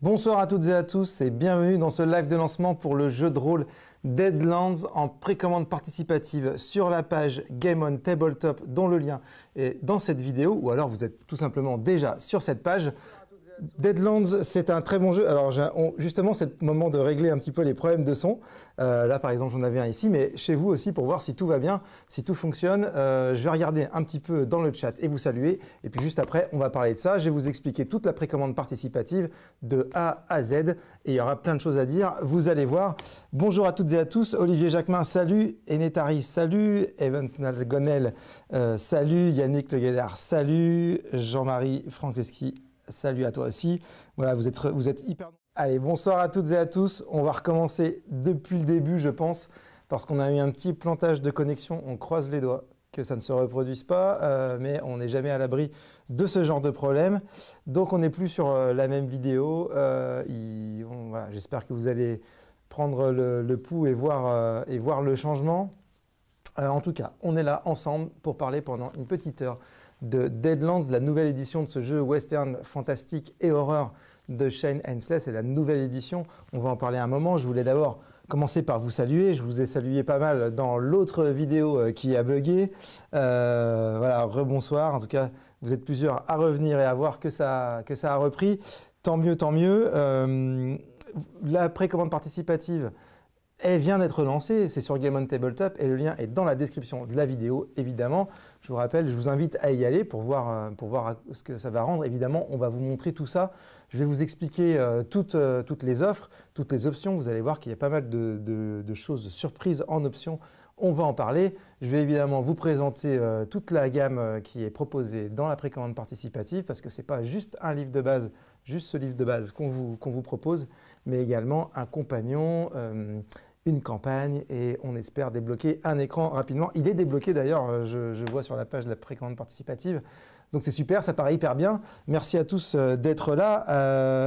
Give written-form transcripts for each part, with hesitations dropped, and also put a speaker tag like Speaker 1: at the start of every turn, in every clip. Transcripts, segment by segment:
Speaker 1: Bonsoir à toutes et à tous et bienvenue dans ce live de lancement pour le jeu de rôle Deadlands en précommande participative sur la page Game on Tabletop dont le lien est dans cette vidéo ou alors vous êtes tout simplement déjà sur cette page. Deadlands, c'est un très bon jeu. Alors justement, c'est le moment de régler un petit peu les problèmes de son. Là, par exemple, j'en avais un ici, mais chez vous aussi pour voir si tout va bien, si tout fonctionne. Je vais regarder un petit peu dans le chat et vous saluer. Et puis juste après, on va parler de ça. Je vais vous expliquer toute la précommande participative de A à Z. Et il y aura plein de choses à dire. Vous allez voir. Bonjour à toutes et à tous. Olivier Jacquemin, salut. Enetari, salut. Evans Nalgonel, salut. Yannick Le Guédard, salut. Jean-Marie Frankleski, salut à toi aussi. Voilà, vous êtes hyper... Allez, bonsoir à toutes et à tous. On va recommencer depuis le début, je pense, parce qu'on a eu un petit plantage de connexion. On croise les doigts que ça ne se reproduise pas, mais on n'est jamais à l'abri de ce genre de problème. Donc, on n'est plus sur la même vidéo. Voilà, j'espère que vous allez prendre le pouls et voir le changement. En tout cas, on est là ensemble pour parler pendant une petite heure de Deadlands, la nouvelle édition de ce jeu western fantastique et horreur de Shane Hensley. C'est la nouvelle édition, on va en parler un moment. Je voulais d'abord commencer par vous saluer. Je vous ai salué pas mal dans l'autre vidéo qui a bugué. Voilà, rebonsoir. En tout cas, vous êtes plusieurs à revenir et à voir que ça a repris. Tant mieux, tant mieux. La précommande participative, elle vient d'être lancée, c'est sur Game on Tabletop et le lien est dans la description de la vidéo, évidemment. Je vous rappelle, je vous invite à y aller pour voir ce que ça va rendre. Évidemment, on va vous montrer tout ça. Je vais vous expliquer toutes les offres, toutes les options. Vous allez voir qu'il y a pas mal de choses surprises en options. On va en parler. Je vais évidemment vous présenter toute la gamme qui est proposée dans la précommande participative parce que ce n'est pas juste un livre de base, juste ce livre de base qu'on vous propose, mais également un compagnon, une campagne et on espère débloquer un écran rapidement. Il est débloqué d'ailleurs, je vois sur la page de la précommande participative. Donc c'est super, ça paraît hyper bien. Merci à tous d'être là.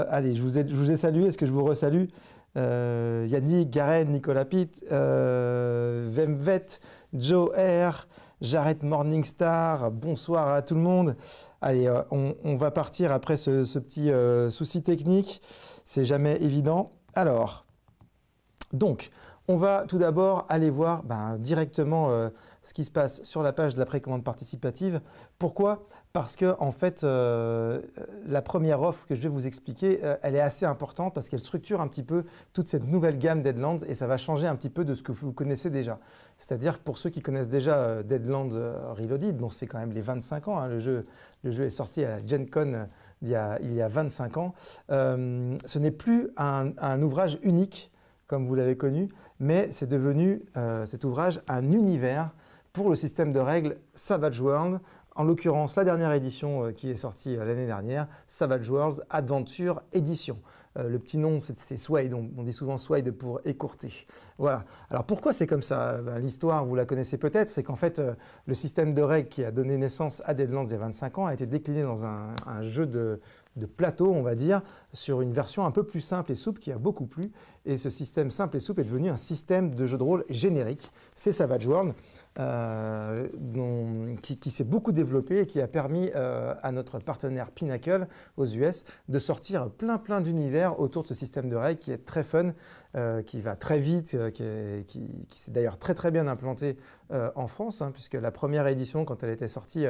Speaker 1: Allez, je vous ai salué, est-ce que je vous resalue? Yannick, Garen, Nicolas Pitt, Vemvet, Joe R, Jared Morningstar, bonsoir à tout le monde. Allez, on va partir après ce petit souci technique, c'est jamais évident. Alors, donc, on va tout d'abord aller voir directement ce qui se passe sur la page de la précommande participative. Pourquoi? Parce que en fait, la première offre que je vais vous expliquer, elle est assez importante parce qu'elle structure un petit peu toute cette nouvelle gamme Deadlands et ça va changer un petit peu de ce que vous connaissez déjà. C'est-à-dire pour ceux qui connaissent déjà Deadlands Reloaded, dont c'est quand même les 25 ans, hein, le jeu est sorti à la Gen Con il y a 25 ans, ce n'est plus un ouvrage unique comme vous l'avez connu, mais c'est devenu cet ouvrage un univers pour le système de règles Savage Worlds, en l'occurrence la dernière édition qui est sortie l'année dernière, Savage Worlds Adventure Edition. Le petit nom, c'est Swade, on dit souvent Swade pour écourter. Voilà. Alors pourquoi c'est comme ça? L'histoire, vous la connaissez peut-être, c'est qu'en fait, le système de règles qui a donné naissance à Deadlands il y a 25 ans a été décliné dans un jeu de plateau, on va dire, sur une version un peu plus simple et souple qui a beaucoup plu. Et ce système simple et souple est devenu un système de jeu de rôle générique. C'est Savage Worlds, qui s'est beaucoup développé et qui a permis à notre partenaire Pinnacle aux US de sortir plein d'univers autour de ce système de règles qui est très fun, qui va très vite, qui s'est d'ailleurs très bien implanté en France, hein, puisque la première édition, quand elle était sortie,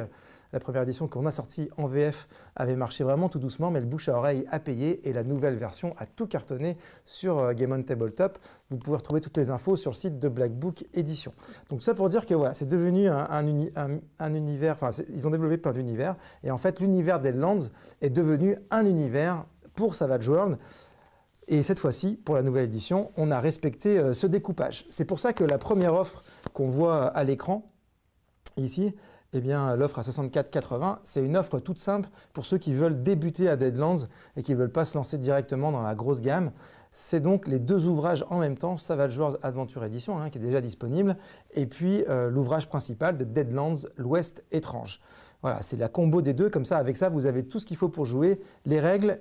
Speaker 1: la première édition qu'on a sortie en VF avait marché vraiment tout doucement, mais le bouche à oreille a payé et la nouvelle version a tout cartonné sur Game on Tabletop. Vous pouvez retrouver toutes les infos sur le site de Black Book Edition. Donc ça pour dire que voilà, c'est devenu un univers, enfin ils ont développé plein d'univers et en fait l'univers Deadlands est devenu un univers pour Savage Worlds. Et cette fois-ci, pour la nouvelle édition, on a respecté ce découpage. C'est pour ça que la première offre qu'on voit à l'écran, ici, eh bien, l'offre à 64,80, c'est une offre toute simple pour ceux qui veulent débuter à Deadlands et qui ne veulent pas se lancer directement dans la grosse gamme. C'est donc les deux ouvrages en même temps, Savage Worlds Adventure Edition, hein, qui est déjà disponible, et puis l'ouvrage principal de Deadlands, l'Ouest étrange. Voilà, c'est la combo des deux. Comme ça, avec ça, vous avez tout ce qu'il faut pour jouer, les règles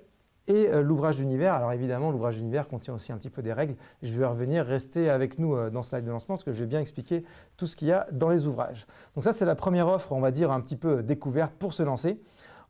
Speaker 1: et l'ouvrage d'univers. Alors évidemment, l'ouvrage d'univers contient aussi un petit peu des règles. Je vais revenir, restez avec nous dans ce live de lancement parce que je vais bien expliquer tout ce qu'il y a dans les ouvrages. Donc ça, c'est la première offre, on va dire, un petit peu découverte pour se lancer.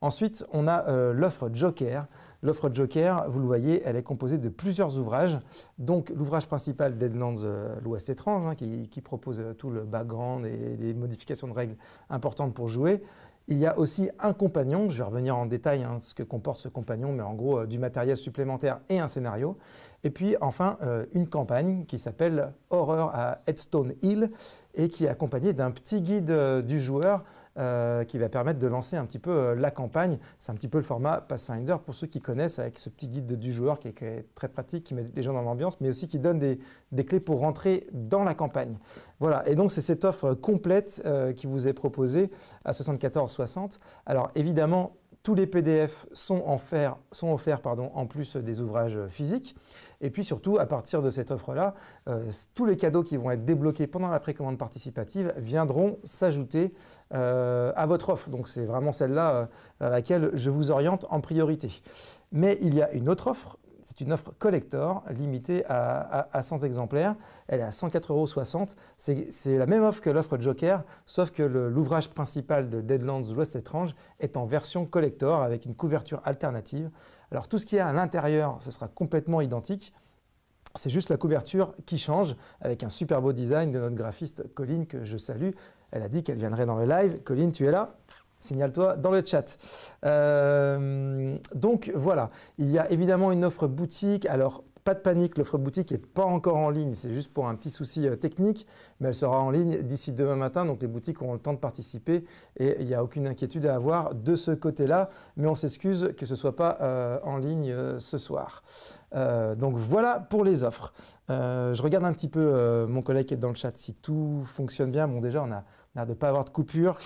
Speaker 1: Ensuite, on a l'offre Joker. L'offre Joker, vous le voyez, elle est composée de plusieurs ouvrages. Donc l'ouvrage principal Deadlands, l'Ouest étrange, hein, qui propose tout le background et les modifications de règles importantes pour jouer. Il y a aussi un compagnon, je vais revenir en détail hein, ce que comporte ce compagnon, mais en gros du matériel supplémentaire et un scénario. Et puis enfin une campagne qui s'appelle Horror à Headstone Hill et qui est accompagnée d'un petit guide du joueur qui va permettre de lancer un petit peu la campagne. C'est un petit peu le format Pathfinder pour ceux qui connaissent, avec ce petit guide du joueur qui est très pratique, qui met les gens dans l'ambiance, mais aussi qui donne des clés pour rentrer dans la campagne. Voilà, et donc c'est cette offre complète qui vous est proposée à 74,60 €. Alors évidemment, tous les PDF sont offerts en plus des ouvrages physiques. Et puis surtout, à partir de cette offre-là, tous les cadeaux qui vont être débloqués pendant la précommande participative viendront s'ajouter à votre offre. Donc c'est vraiment celle-là vers laquelle je vous oriente en priorité. Mais il y a une autre offre. C'est une offre collector limitée à 100 exemplaires. Elle est à 104,60 €. C'est la même offre que l'offre Joker, sauf que l'ouvrage principal de Deadlands l'Ouest étrange est en version collector avec une couverture alternative. Alors tout ce qu'il y a à l'intérieur, ce sera complètement identique. C'est juste la couverture qui change avec un super beau design de notre graphiste Colline que je salue. Elle a dit qu'elle viendrait dans le live. Colline, tu es là ? Signale-toi dans le chat. Donc voilà, il y a évidemment une offre boutique. Alors pas de panique, l'offre boutique n'est pas encore en ligne, c'est juste pour un petit souci technique, mais elle sera en ligne d'ici demain matin, donc les boutiques auront le temps de participer et il n'y a aucune inquiétude à avoir de ce côté-là, mais on s'excuse que ce ne soit pas en ligne ce soir. Donc voilà pour les offres. Je regarde un petit peu mon collègue qui est dans le chat si tout fonctionne bien. Bon déjà on a l'air de ne pas avoir de coupure,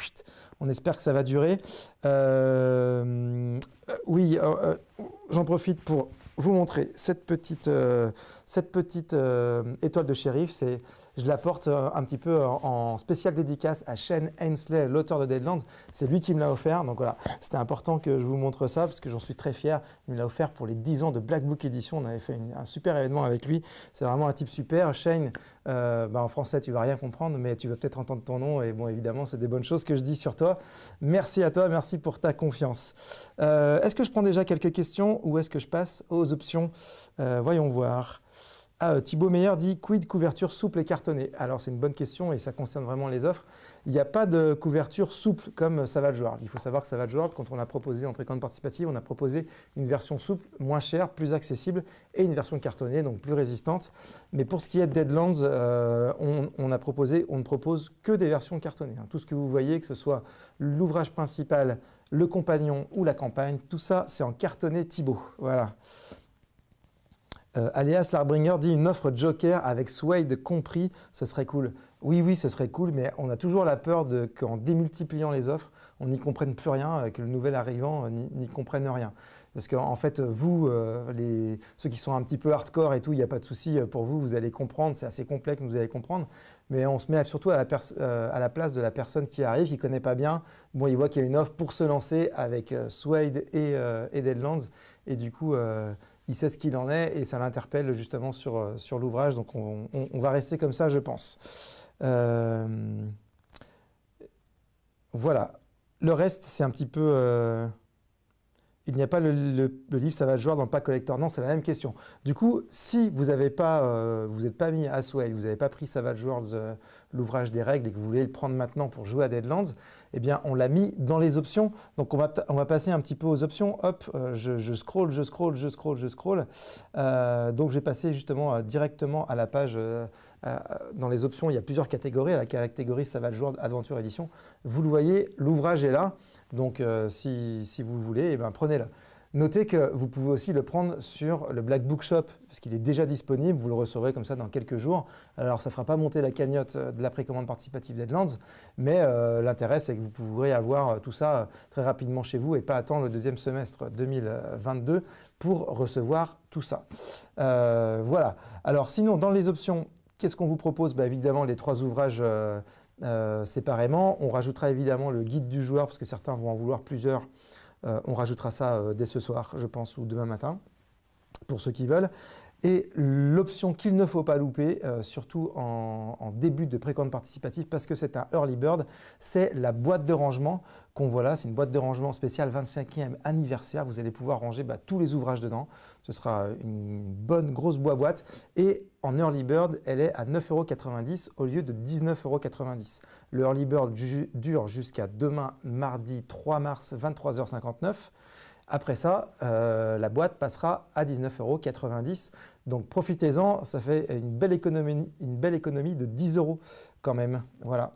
Speaker 1: on espère que ça va durer. Oui, j'en profite pour vous montrer cette petite étoile de shérif. Je la porte un petit peu en spéciale dédicace à Shane Hensley, l'auteur de Deadlands. C'est lui qui me l'a offert. Donc voilà, c'était important que je vous montre ça parce que j'en suis très fier. Il me l'a offert pour les 10 ans de Black Book Edition. On avait fait un super événement avec lui. C'est vraiment un type super. Shane, en français, tu ne vas rien comprendre, mais tu vas peut-être entendre ton nom. Et bon, évidemment, c'est des bonnes choses que je dis sur toi. Merci à toi, merci pour ta confiance. Est-ce que je prends déjà quelques questions ou est-ce que je passe aux options? Voyons voir. Thibaut Meyer dit « Quid couverture souple et cartonnée ?» Alors c'est une bonne question et ça concerne vraiment les offres. Il n'y a pas de couverture souple comme Savage World. Il faut savoir que Savage World, quand on l'a proposé en précommande participative, on a proposé une version souple, moins chère, plus accessible et une version cartonnée, donc plus résistante. Mais pour ce qui est de Deadlands, on ne propose que des versions cartonnées. Tout ce que vous voyez, que ce soit l'ouvrage principal, le compagnon ou la campagne, tout ça c'est en cartonné Thibaut. Voilà. Alias Larbringer dit une offre Joker avec Suede compris, ce serait cool. Oui, ce serait cool, mais on a toujours la peur qu'en démultipliant les offres, on n'y comprenne plus rien, que le nouvel arrivant n'y comprenne rien. Parce qu'en fait, vous, ceux qui sont un petit peu hardcore et tout, il n'y a pas de souci pour vous, vous allez comprendre, c'est assez complexe, vous allez comprendre. Mais on se met surtout à la place de la personne qui arrive, qui ne connaît pas bien. Bon, il voit qu'il y a une offre pour se lancer avec Suede et Deadlands. Et du coup, il sait ce qu'il en est et ça l'interpelle justement sur l'ouvrage. Donc, on va rester comme ça, je pense. Voilà. Le reste, c'est un petit peu... il n'y a pas le livre Savage World dans le pack collector. Non, c'est la même question. Du coup, si vous n'êtes pas mis à Suede, vous n'avez pas pris Savage World, l'ouvrage des règles, et que vous voulez le prendre maintenant pour jouer à Deadlands, eh bien, on l'a mis dans les options. Donc, on va passer un petit peu aux options. Hop, je scroll. Donc, je vais passer justement directement à la page. Dans les options, il y a plusieurs catégories. La catégorie Savage World Adventure Edition. Vous le voyez, l'ouvrage est là. Donc, si vous le voulez, eh bien, prenez-le. Notez que vous pouvez aussi le prendre sur le Black Book Shop parce qu'il est déjà disponible. Vous le recevrez comme ça dans quelques jours. Alors, ça ne fera pas monter la cagnotte de la précommande participative Deadlands, mais l'intérêt, c'est que vous pourrez avoir tout ça très rapidement chez vous et pas attendre le deuxième semestre 2022 pour recevoir tout ça. Voilà. Alors, sinon, dans les options, qu'est-ce qu'on vous propose? Évidemment, les 3 ouvrages séparément. On rajoutera évidemment le guide du joueur parce que certains vont en vouloir plusieurs. On rajoutera ça dès ce soir, je pense, ou demain matin, pour ceux qui veulent. Et l'option qu'il ne faut pas louper, surtout en début de précommande participative, parce que c'est un early bird, c'est la boîte de rangement qu'on voit là. C'est une boîte de rangement spéciale 25e anniversaire. Vous allez pouvoir ranger tous les ouvrages dedans. Ce sera une bonne grosse boîte. Et en early bird, elle est à 9,90 € au lieu de 19,90 €. Le early bird dure jusqu'à demain, mardi 3 mars, 23h59. Après ça, la boîte passera à 19,90 €. Donc profitez-en, ça fait une belle économie de 10 € quand même. Voilà.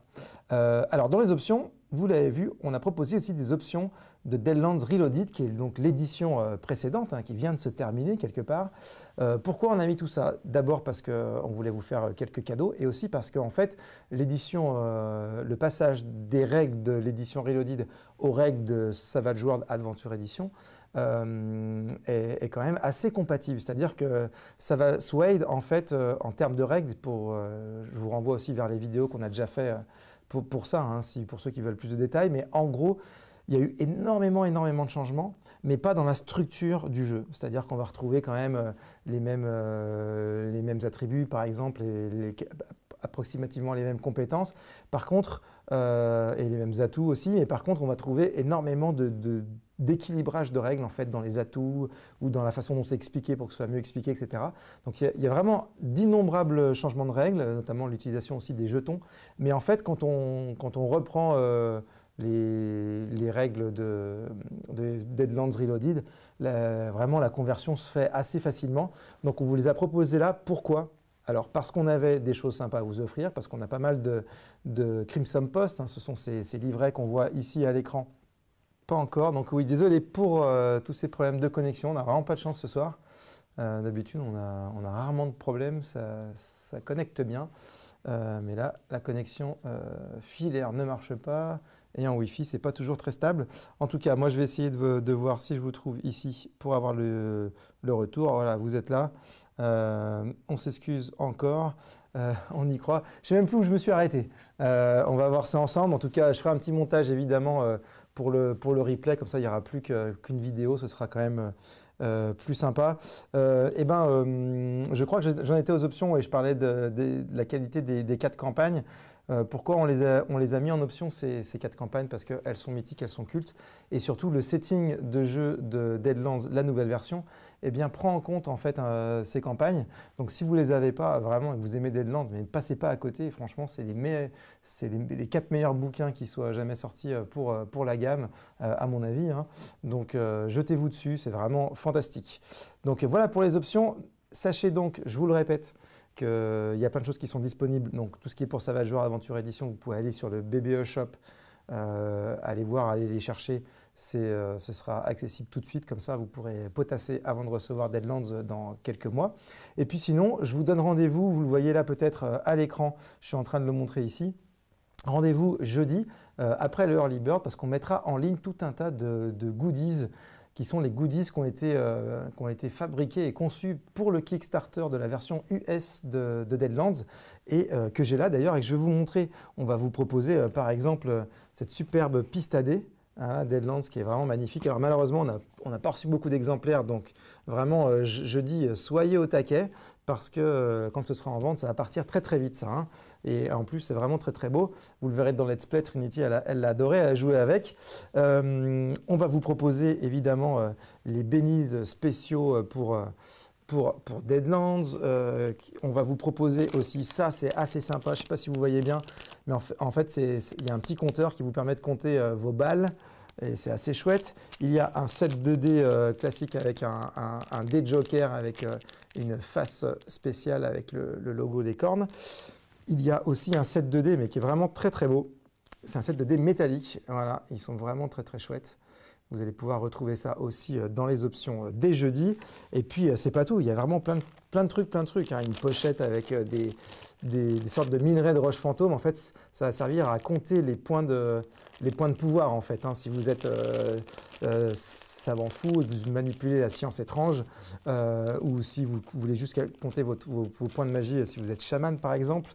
Speaker 1: Alors dans les options, vous l'avez vu, on a proposé aussi des options de Deadlands Reloaded, qui est donc l'édition précédente, qui vient de se terminer quelque part. Pourquoi on a mis tout ça? D'abord parce qu'on voulait vous faire quelques cadeaux, et aussi parce qu'en fait, l'édition, le passage des règles de l'édition Reloaded aux règles de Savage World Adventure Edition est quand même assez compatible. C'est-à-dire que Suede, en fait, en termes de règles, je vous renvoie aussi vers les vidéos qu'on a déjà fait pour ça, pour ceux qui veulent plus de détails, mais en gros, il y a eu énormément de changements, mais pas dans la structure du jeu. C'est-à-dire qu'on va retrouver quand même les mêmes attributs, par exemple, approximativement les mêmes compétences. Par contre, et les mêmes atouts aussi, mais par contre, on va trouver énormément d'équilibrage de règles en fait dans les atouts ou dans la façon dont c'est expliqué pour que ce soit mieux expliqué, etc. Donc il y a vraiment d'innombrables changements de règles, notamment l'utilisation aussi des jetons. Mais en fait, quand on reprend les règles de Deadlands Reloaded, vraiment la conversion se fait assez facilement. Donc on vous les a proposées là. Pourquoi? Alors parce qu'on avait des choses sympas à vous offrir, parce qu'on a pas mal de Crimson Post, ce sont ces livrets qu'on voit ici à l'écran. Pas encore, donc oui, désolé pour tous ces problèmes de connexion, on n'a vraiment pas de chance ce soir. D'habitude, on a rarement de problèmes, ça connecte bien. Mais là, la connexion filaire ne marche pas et en Wi-Fi, ce n'est pas toujours très stable. En tout cas, moi, je vais essayer de voir si je vous trouve ici pour avoir le retour. Voilà, vous êtes là. On s'excuse encore. On y croit. Je ne sais même plus où je me suis arrêté. On va voir ça ensemble. En tout cas, je ferai un petit montage, évidemment, pour le replay. Comme ça, il n'y aura plus qu'une vidéo. Ce sera quand même plus sympa. Je crois que j'en étais aux options et je parlais de la qualité des 4 campagnes. Pourquoi on les a mis en option ces 4 campagnes? Parce qu'elles sont mythiques, elles sont cultes. Et surtout, le setting de jeu de Deadlands, la nouvelle version, prend en compte en fait ces campagnes. Donc si vous ne les avez pas vraiment et que vous aimez Deadlands, mais ne passez pas à côté. Franchement, c'est les 4 meilleurs bouquins qui soient jamais sortis pour la gamme, à mon avis. Donc jetez-vous dessus, c'est vraiment fantastique. Donc voilà pour les options. Sachez donc, je vous le répète, qu'il y a plein de choses qui sont disponibles. Donc tout ce qui est pour Savage World Adventure Edition, vous pouvez aller sur le BBE Shop, aller voir, aller les chercher. Ce sera accessible tout de suite, comme ça vous pourrez potasser avant de recevoir Deadlands dans quelques mois. Et puis sinon, je vous donne rendez-vous, vous le voyez là peut-être à l'écran, je suis en train de le montrer ici. Rendez-vous jeudi après le Early Bird parce qu'on mettra en ligne tout un tas de goodies qui sont les goodies qui ont été fabriqués et conçus pour le Kickstarter de la version US de Deadlands et que j'ai là d'ailleurs et que je vais vous montrer. On va vous proposer par exemple cette superbe piste à dés, Deadlands qui est vraiment magnifique. Alors malheureusement, on n'a pas reçu beaucoup d'exemplaires, donc vraiment je dis soyez au taquet parce que quand ce sera en vente, ça va partir très très vite ça. Et en plus, c'est vraiment très très beau. Vous le verrez dans le Let's Play, Trinity, elle l'a adoré, elle a joué avec. On va vous proposer évidemment les bénis spéciaux pour Deadlands. On va vous proposer aussi, ça c'est assez sympa, je ne sais pas si vous voyez bien, mais en fait il y a un petit compteur qui vous permet de compter vos balles et c'est assez chouette. Il y a un set de dés classique avec un dé joker avec une face spéciale avec le logo des cornes. Il y a aussi un set de dés mais qui est vraiment très très beau. C'est un set de dés métalliques, voilà, ils sont vraiment très très chouettes. Vous allez pouvoir retrouver ça aussi dans les options dès jeudi. Et puis, c'est pas tout. Il y a vraiment plein de trucs. Une pochette avec des sortes de minerais de roches fantômes. En fait, ça va servir à compter les points de pouvoir, en fait. Si vous êtes savant fou et que vous manipulez la science étrange, ou si vous voulez juste compter vos points de magie, si vous êtes chaman, par exemple.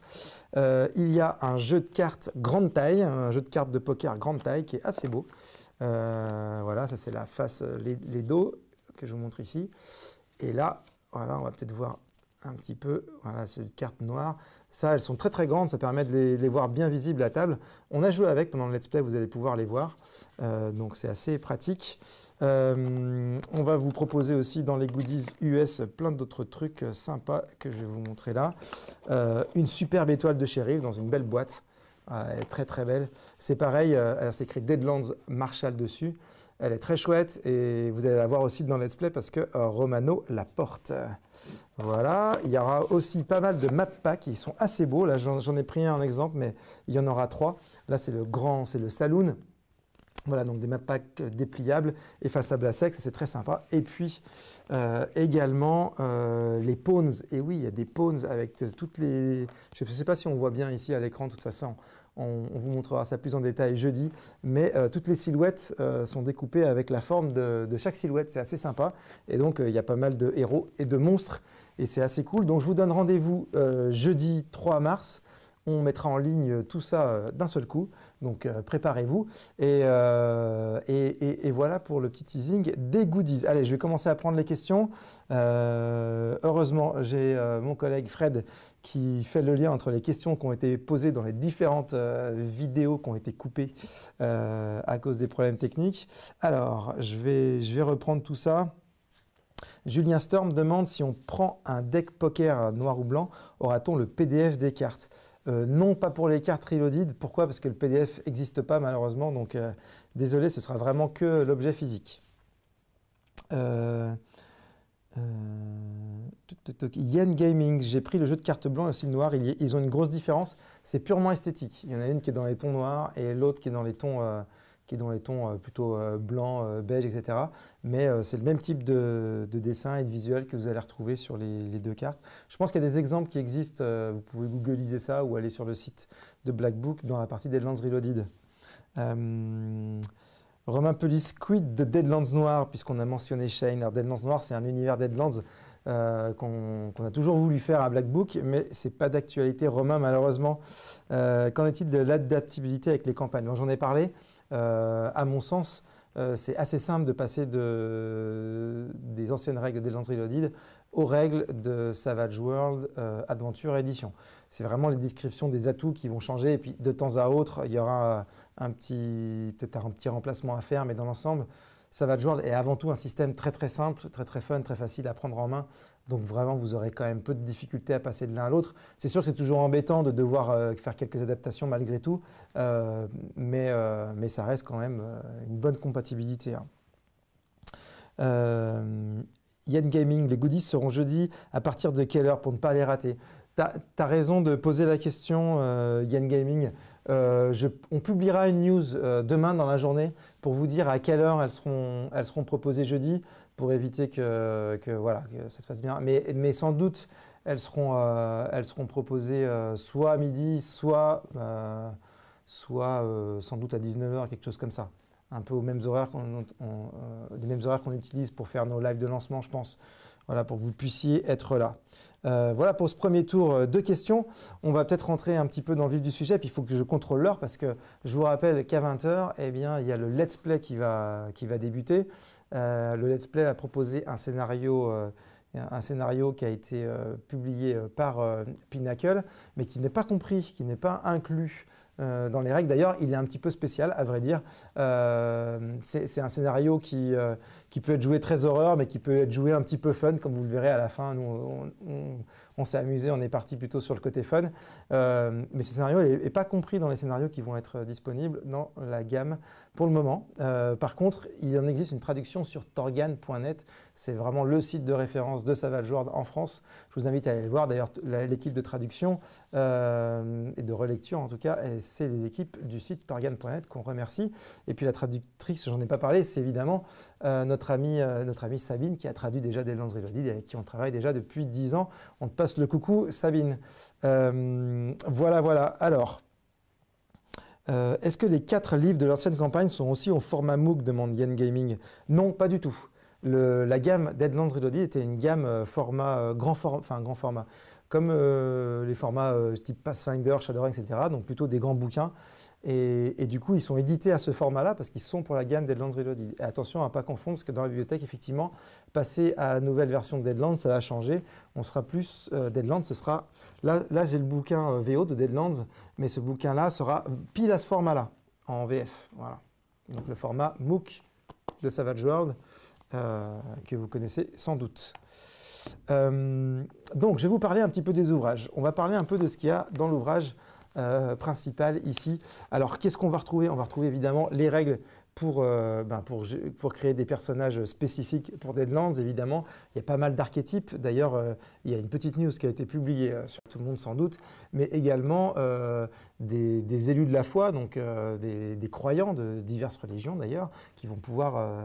Speaker 1: Il y a un jeu de cartes grande taille, un jeu de cartes de poker grande taille qui est assez beau. Voilà, ça c'est la face, les dos que je vous montre ici. Et là, Voilà, on va peut-être voir un petit peu. Voilà, c'est une carte noire. Ça, elles sont très très grandes, ça permet de les voir bien visibles à table. On a joué avec pendant le let's play, vous allez pouvoir les voir. Donc c'est assez pratique. On va vous proposer aussi dans les goodies US plein d'autres trucs sympas que je vais vous montrer là. Une superbe étoile de shérif dans une belle boîte. Voilà, elle est très très belle. C'est pareil, elle s'écrit Deadlands Marshall dessus. Elle est très chouette et vous allez la voir aussi dans le let's play parce que Romano la porte. Voilà, il y aura aussi pas mal de map packs qui sont assez beaux. Là, j'en ai pris un en exemple, mais il y en aura 3. Là, c'est le grand, c'est le Saloon. Voilà, donc des map packs dépliables, effaçables à sec, c'est très sympa. Et puis également les pawns. Et oui, il y a des pawns avec toutes les... Je ne sais pas si on voit bien ici à l'écran, de toute façon. On vous montrera ça plus en détail jeudi, mais toutes les silhouettes sont découpées avec la forme de chaque silhouette, c'est assez sympa. Et donc, il y a pas mal de héros et de monstres, et c'est assez cool. Donc, je vous donne rendez-vous jeudi 3 mars. On mettra en ligne tout ça d'un seul coup, donc préparez-vous. Et voilà pour le petit teasing des goodies. Allez, je vais commencer à prendre les questions. Heureusement, j'ai mon collègue Fred qui fait le lien entre les questions qui ont été posées dans les différentes vidéos qui ont été coupées à cause des problèmes techniques. Alors, je vais reprendre tout ça. Julien Storm demande si on prend un deck poker noir ou blanc, aura-t-on le PDF des cartes? Non, pas pour les cartes Reloaded. Pourquoi? Parce que le PDF n'existe pas malheureusement, donc désolé, ce sera vraiment que l'objet physique. Yen Gaming, j'ai pris le jeu de cartes blanc et aussi le noir, ils ont une grosse différence, c'est purement esthétique. Il y en a une qui est dans les tons noirs et l'autre qui est dans les tons plutôt blanc, beige, etc. Mais c'est le même type de dessin et de visuel que vous allez retrouver sur les deux cartes. Je pense qu'il y a des exemples qui existent, vous pouvez googliser ça ou aller sur le site de Black Book dans la partie Deadlands Reloaded. Romain Pelis, quid de Deadlands Noir, puisqu'on a mentionné Shane. Alors, Deadlands Noir, c'est un univers Deadlands qu'on a toujours voulu faire à Black Book, mais ce n'est pas d'actualité. Romain, malheureusement, qu'en est-il de l'adaptabilité avec les campagnes? J'en ai parlé. À mon sens, c'est assez simple de passer des anciennes règles de Deadlands Reloaded aux règles de Savage World Adventure Edition. C'est vraiment les descriptions des atouts qui vont changer et puis de temps à autre, il y aura peut-être un petit remplacement à faire, mais dans l'ensemble, Savage World est avant tout un système très très simple, très très fun, très facile à prendre en main. Donc vraiment, vous aurez quand même peu de difficultés à passer de l'un à l'autre. C'est sûr que c'est toujours embêtant de devoir faire quelques adaptations malgré tout, mais ça reste quand même une bonne compatibilité. Yen Gaming, les goodies seront jeudi. À partir de quelle heure pour ne pas les rater? Tu as raison de poser la question, Yen Gaming. On publiera une news demain dans la journée pour vous dire à quelle heure elles seront proposées jeudi pour éviter que ça se passe bien. Mais sans doute, elles seront proposées soit à midi, soit sans doute à 19h, quelque chose comme ça. Un peu aux mêmes horaires des mêmes horaires qu'on utilise pour faire nos lives de lancement, je pense. Voilà, pour que vous puissiez être là. Voilà pour ce premier tour de questions. On va peut-être rentrer un petit peu dans le vif du sujet, puis il faut que je contrôle l'heure parce que je vous rappelle qu'à 20h, eh bien, il y a le let's play qui va débuter. Le let's play a proposé un scénario qui a été publié par Pinnacle, mais qui n'est pas compris, qui n'est pas inclus dans les règles. D'ailleurs, il est un petit peu spécial, à vrai dire. C'est un scénario qui peut être joué très horreur, mais qui peut être joué un petit peu fun, comme vous le verrez à la fin. Nous, on s'est amusé, on est parti plutôt sur le côté fun. Mais ce scénario n'est pas compris dans les scénarios qui vont être disponibles dans la gamme pour le moment. Par contre, il en existe une traduction sur torgan.net. C'est vraiment le site de référence de Savage World en France. Je vous invite à aller le voir. D'ailleurs, l'équipe de traduction et de relecture, en tout cas, c'est les équipes du site torgan.net qu'on remercie. Et puis la traductrice, j'en ai pas parlé, c'est évidemment notre amie Sabine qui a traduit déjà Deadlands Reloaded et avec qui on travaille déjà depuis 10 ans. On te passe le coucou, Sabine. Voilà. Alors, est-ce que les 4 livres de l'ancienne campagne sont aussi au format MOOC, demande Yen Gaming? Non, pas du tout. La gamme Deadlands Reloaded était une gamme grand format, comme les formats type Pathfinder, Shadowrun, etc. Donc plutôt des grands bouquins. Et du coup, ils sont édités à ce format-là parce qu'ils sont pour la gamme Deadlands Reloaded. Et attention à ne pas confondre, parce que dans la bibliothèque, effectivement, passer à la nouvelle version de Deadlands, ça va changer. On sera plus Deadlands, ce sera... Là j'ai le bouquin VO de Deadlands, mais ce bouquin-là sera pile à ce format-là, en VF. Voilà. Donc le format MOOC de Savage World, que vous connaissez sans doute. Donc, je vais vous parler un petit peu des ouvrages. On va parler un peu de ce qu'il y a dans l'ouvrage principal ici. Alors, qu'est-ce qu'on va retrouver? On va retrouver évidemment les règles pour créer des personnages spécifiques pour Deadlands, évidemment. Il y a pas mal d'archétypes. D'ailleurs, il y a une petite news qui a été publiée sur Tout le monde sans doute, mais également des élus de la foi, donc des croyants de diverses religions d'ailleurs, qui vont pouvoir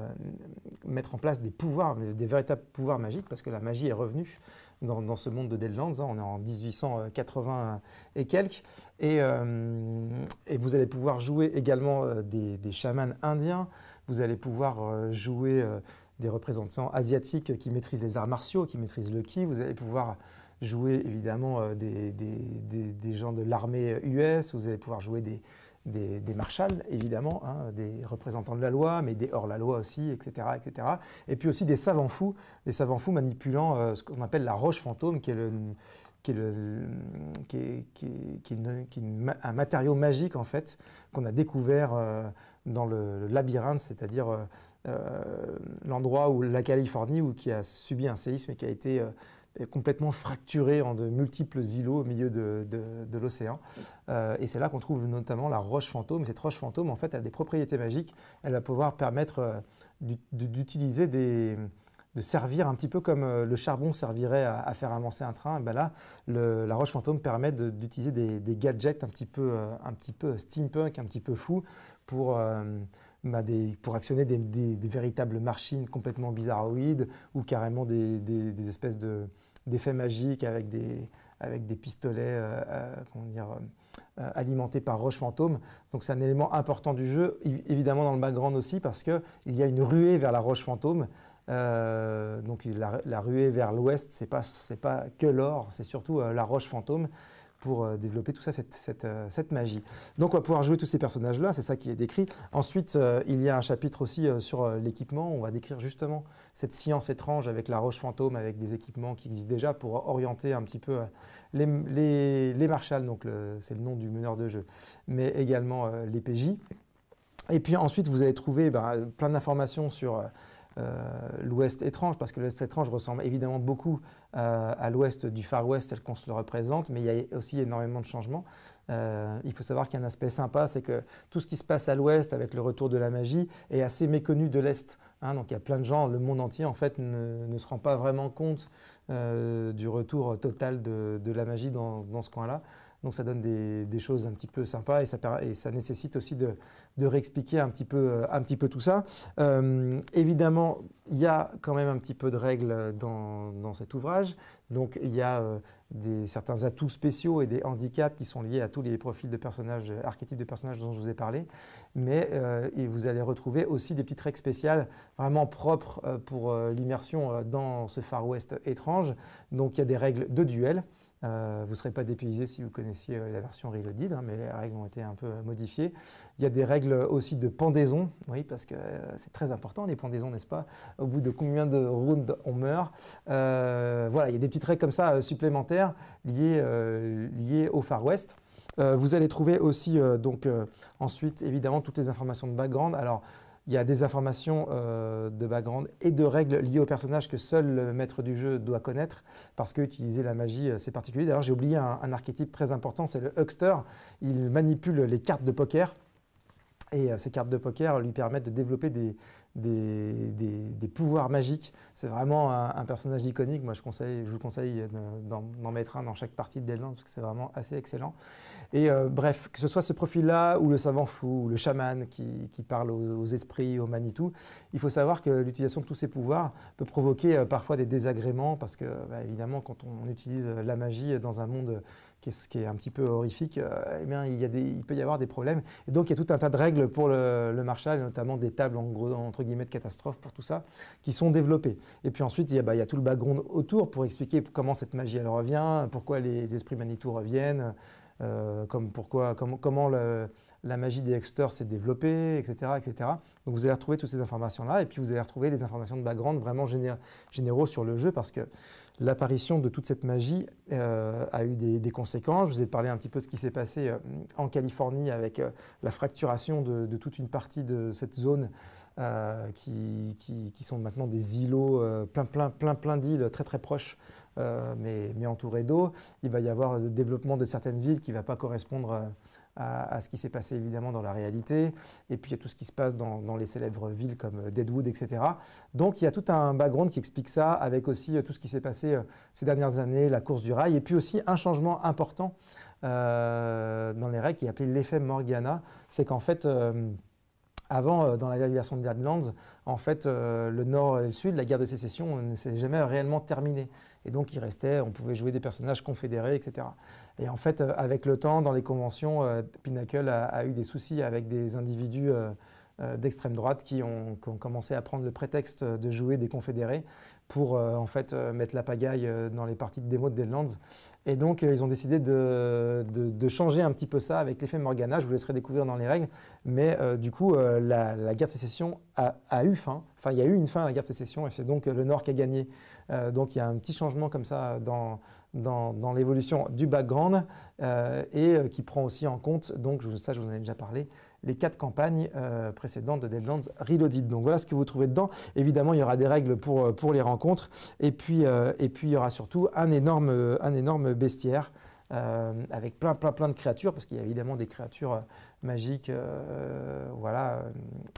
Speaker 1: mettre en place des pouvoirs, des véritables pouvoirs magiques, parce que la magie est revenue dans ce monde de Deadlands. On est en 1880 et quelques. Et vous allez pouvoir jouer également des chamans indiens. Vous allez pouvoir jouer des représentants asiatiques qui maîtrisent les arts martiaux, qui maîtrisent le ki. Vous allez pouvoir jouer évidemment des gens de l'armée US. Vous allez pouvoir jouer des marshals, évidemment, hein, des représentants de la loi, mais des hors-la-loi aussi, etc., etc. Et puis aussi des savants fous, les savants fous manipulant ce qu'on appelle la roche fantôme, qui est un matériau magique, en fait, qu'on a découvert dans le labyrinthe, c'est-à-dire l'endroit où la Californie, qui a subi un séisme et qui a été complètement fracturé en de multiples îlots au milieu de l'océan. Et c'est là qu'on trouve notamment la roche fantôme. Cette roche fantôme, en fait, elle a des propriétés magiques. Elle va pouvoir permettre d'utiliser de servir un petit peu comme le charbon servirait à faire avancer un train. Et ben là, la roche fantôme permet d'utiliser des gadgets un petit peu steampunk, un petit peu fou pour actionner des véritables machines complètement bizarroïdes ou carrément des espèces d'effets magiques avec des pistolets alimentés par roche fantôme. Donc c'est un élément important du jeu, évidemment dans le background aussi, parce qu'il y a une ruée vers la roche fantôme. Donc la ruée vers l'ouest, c'est pas que l'or, c'est surtout la roche fantôme pour développer tout ça, cette magie. Donc on va pouvoir jouer tous ces personnages-là, c'est ça qui est décrit. Ensuite, il y a un chapitre aussi sur l'équipement. On va décrire justement cette science étrange avec la roche fantôme, avec des équipements qui existent déjà pour orienter un petit peu les marshals, donc c'est le nom du meneur de jeu, mais également les PJ. Et puis ensuite, vous allez trouver plein d'informations sur l'Ouest étrange, parce que l'Ouest étrange ressemble évidemment beaucoup à l'Ouest du Far West tel qu'on se le représente, mais il y a aussi énormément de changements. Il faut savoir qu'il y a un aspect sympa, c'est que tout ce qui se passe à l'Ouest avec le retour de la magie est assez méconnu de l'Est. Hein, donc il y a plein de gens, le monde entier en fait ne se rend pas vraiment compte du retour total de la magie dans ce coin-là. Donc ça donne des choses un petit peu sympas et ça nécessite aussi de réexpliquer un petit peu tout ça. Évidemment, il y a quand même un petit peu de règles dans cet ouvrage. Donc il y a certains atouts spéciaux et des handicaps qui sont liés à tous les profils de personnages, archétypes de personnages dont je vous ai parlé. Mais et vous allez retrouver aussi des petites règles spéciales vraiment propres pour l'immersion dans ce Far West étrange. Donc il y a des règles de duel. Vous ne serez pas dépaysé si vous connaissiez la version Reloaded, hein, mais les règles ont été un peu modifiées. Il y a des règles aussi de pendaison, oui, parce que c'est très important les pendaisons, n'est-ce pas? Au bout de combien de rounds on meurt. Voilà, il y a des petites règles comme ça supplémentaires liées au Far West. Vous allez trouver aussi ensuite évidemment toutes les informations de background. Alors, il y a des informations de background et de règles liées au personnage que seul le maître du jeu doit connaître parce qu'utiliser la magie, c'est particulier. D'ailleurs, j'ai oublié un archétype très important, c'est le huckster. Il manipule les cartes de poker et ces cartes de poker lui permettent de développer des pouvoirs magiques. C'est vraiment un personnage iconique. Moi, je vous conseille d'en mettre un dans chaque partie de Deadlands parce que c'est vraiment assez excellent. Et bref, que ce soit ce profil-là ou le savant fou ou le chaman qui parle aux esprits, aux Manitou, il faut savoir que l'utilisation de tous ces pouvoirs peut provoquer parfois des désagréments parce que, évidemment, quand on utilise la magie dans un monde qui est un petit peu horrifique, eh bien, il peut y avoir des problèmes. Et donc, il y a tout un tas de règles pour le marshal, et notamment des tables entre guillemets de catastrophe pour tout ça, qui sont développés. Et puis ensuite, il y a tout le background autour pour expliquer comment cette magie elle revient, pourquoi les esprits Manitou reviennent, comment la magie des Hucksters s'est développée, etc., etc. Donc vous allez retrouver toutes ces informations-là, et puis vous allez retrouver les informations de background vraiment généraux sur le jeu, parce que l'apparition de toute cette magie a eu des conséquences. Je vous ai parlé un petit peu de ce qui s'est passé en Californie avec la fracturation de toute une partie de cette zone qui sont maintenant des îlots, plein d'îles très proches, mais entourées d'eau. Il va y avoir le développement de certaines villes qui ne va pas correspondre à ce qui s'est passé évidemment dans la réalité. Et puis il y a tout ce qui se passe dans les célèbres villes comme Deadwood, etc. Donc il y a tout un background qui explique ça, avec aussi tout ce qui s'est passé ces dernières années, la course du rail, et puis aussi un changement important dans les règles qui est appelé l'effet Morgana. C'est qu'en fait, avant, dans la vieille version de Deadlands, en fait, le Nord et le Sud, la guerre de sécession ne s'est jamais réellement terminée. Et donc, il restait, on pouvait jouer des personnages confédérés, etc. Et en fait, avec le temps, dans les conventions, Pinnacle a eu des soucis avec des individus d'extrême droite qui ont commencé à prendre le prétexte de jouer des confédérés pour en fait mettre la pagaille dans les parties de démo de Deadlands. Et donc ils ont décidé de changer un petit peu ça avec l'effet Morgana. Je vous laisserai découvrir dans les règles. Mais du coup, la guerre de sécession a eu fin. Enfin, il y a eu une fin à la guerre de sécession, et c'est donc le Nord qui a gagné. Donc il y a un petit changement comme ça dans l'évolution du background et qui prend aussi en compte, donc ça je vous en ai déjà parlé, les 4 campagnes précédentes de Deadlands Reloaded. Donc voilà ce que vous trouvez dedans. Évidemment, il y aura des règles pour les rencontres, et puis il y aura surtout un énorme bestiaire avec plein de créatures, parce qu'il y a évidemment des créatures magiques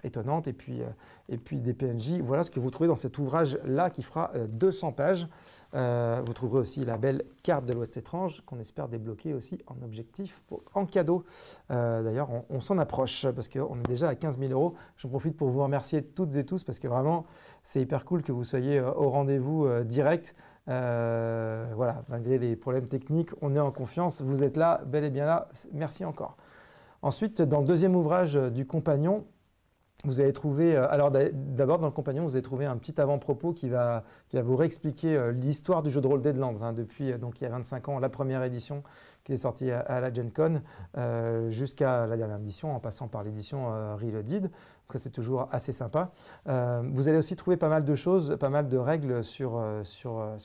Speaker 1: étonnantes, et puis des PNJ. Voilà ce que vous trouvez dans cet ouvrage-là qui fera 200 pages. Vous trouverez aussi la belle carte de l'Ouest étrange qu'on espère débloquer aussi en objectif, en cadeau. D'ailleurs, on s'en approche parce qu'on est déjà à 15 000 €. J'en profite pour vous remercier toutes et tous, parce que vraiment, c'est hyper cool que vous soyez au rendez-vous direct. Voilà, malgré les problèmes techniques, on est en confiance. Vous êtes là, bel et bien là. Merci encore. Ensuite, dans le deuxième ouvrage du Compagnon, vous allez trouver, alors d'abord dans le Compagnon, vous allez trouver un petit avant-propos qui va vous réexpliquer l'histoire du jeu de rôle Deadlands, hein, depuis donc, il y a 25 ans, la première édition qui est sortie à la Gen Con, jusqu'à la dernière édition, en passant par l'édition Reloaded. Donc ça, c'est toujours assez sympa. Vous allez aussi trouver pas mal de choses, pas mal de règles sur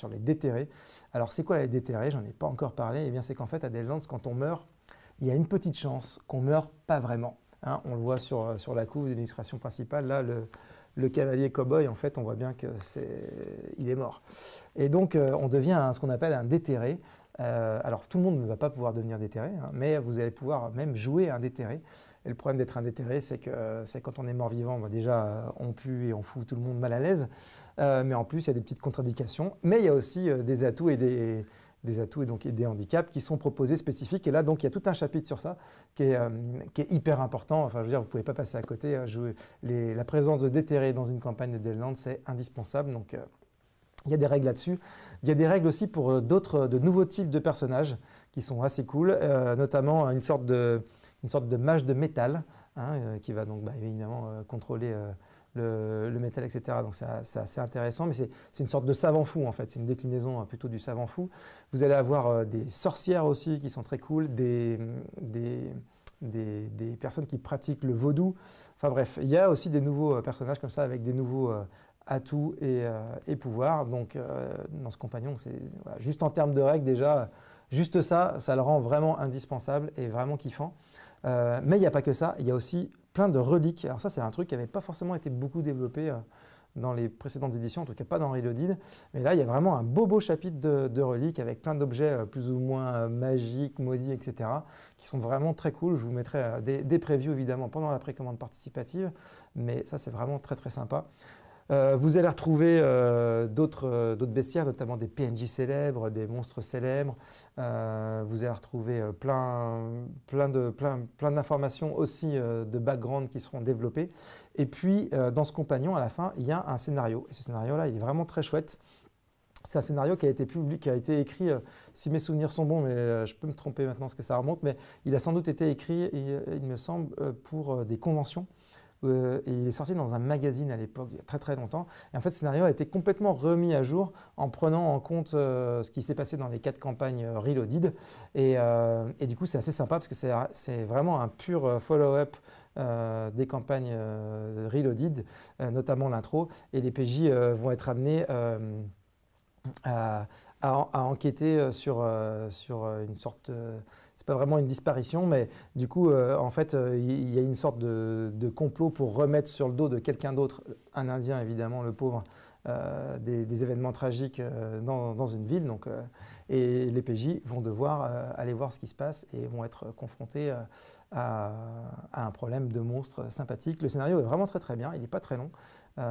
Speaker 1: les déterrés. Alors, c'est quoi les déterrés? J'en ai pas encore parlé. Eh bien, c'est qu'en fait, à Deadlands, quand on meurt, il y a une petite chance qu'on ne meure pas vraiment. Hein, on le voit sur la couve de l'illustration principale. Là, le cavalier cow-boy, en fait, on voit bien qu'il est mort. Et donc, on devient ce qu'on appelle un déterré. Alors, tout le monde ne va pas pouvoir devenir déterré, hein, mais vous allez pouvoir même jouer un déterré. Et le problème d'être un déterré, c'est quand on est mort-vivant, déjà, on pue et on fout tout le monde mal à l'aise. Mais en plus, il y a des petites contre-indications. Mais il y a aussi des atouts et des handicaps qui sont proposés spécifiques. Et là, donc, il y a tout un chapitre sur ça qui est hyper important. Enfin, je veux dire, vous ne pouvez pas passer à côté. La présence de déterrés dans une campagne de Deadlands, c'est indispensable. Donc, il y a des règles là-dessus. Il y a des règles aussi pour de nouveaux types de personnages qui sont assez cool, notamment une sorte de mage de métal, hein, qui va donc évidemment contrôler le métal, etc. Donc c'est assez intéressant, mais c'est une sorte de savant fou en fait, c'est une déclinaison plutôt du savant fou. Vous allez avoir des sorcières aussi qui sont très cool, des personnes qui pratiquent le vaudou. Enfin bref, il y a aussi des nouveaux personnages comme ça avec des nouveaux atouts et pouvoirs. Donc dans ce Compagnon, voilà, juste en termes de règles déjà, juste ça le rend vraiment indispensable et vraiment kiffant. Mais il n'y a pas que ça, il y a aussi plein de reliques. Alors ça, c'est un truc qui n'avait pas forcément été beaucoup développé dans les précédentes éditions, en tout cas pas dans Reloaded. Mais là, il y a vraiment un beau chapitre de reliques avec plein d'objets plus ou moins magiques, maudits, etc. qui sont vraiment très cool. Je vous mettrai des previews évidemment pendant la précommande participative, mais ça, c'est vraiment très sympa. Vous allez retrouver d'autres bestiaires, notamment des PNJ célèbres, des monstres célèbres. Vous allez retrouver plein d'informations aussi de background qui seront développées. Et puis, dans ce Compagnon, à la fin, il y a un scénario. Et ce scénario-là, il est vraiment très chouette. C'est un scénario qui a été écrit, si mes souvenirs sont bons, mais je peux me tromper maintenant parce que ça remonte, mais il a sans doute été écrit, il me semble, pour des conventions. et il est sorti dans un magazine à l'époque, il y a très très longtemps. Et en fait, ce scénario a été complètement remis à jour en prenant en compte ce qui s'est passé dans les 4 campagnes Reloaded. Et du coup, c'est assez sympa parce que c'est vraiment un pur follow-up des campagnes Reloaded, notamment l'intro. Et les PJ vont être amenés à enquêter sur une sorte c'est pas vraiment une disparition, mais du coup, en fait, il y a une sorte de complot pour remettre sur le dos de quelqu'un d'autre, un Indien évidemment, le pauvre, des événements tragiques dans une ville. Donc, et les PJ vont devoir aller voir ce qui se passe et vont être confrontés à un problème de monstre sympathique. Le scénario est vraiment très très bien, il n'est pas très long. Et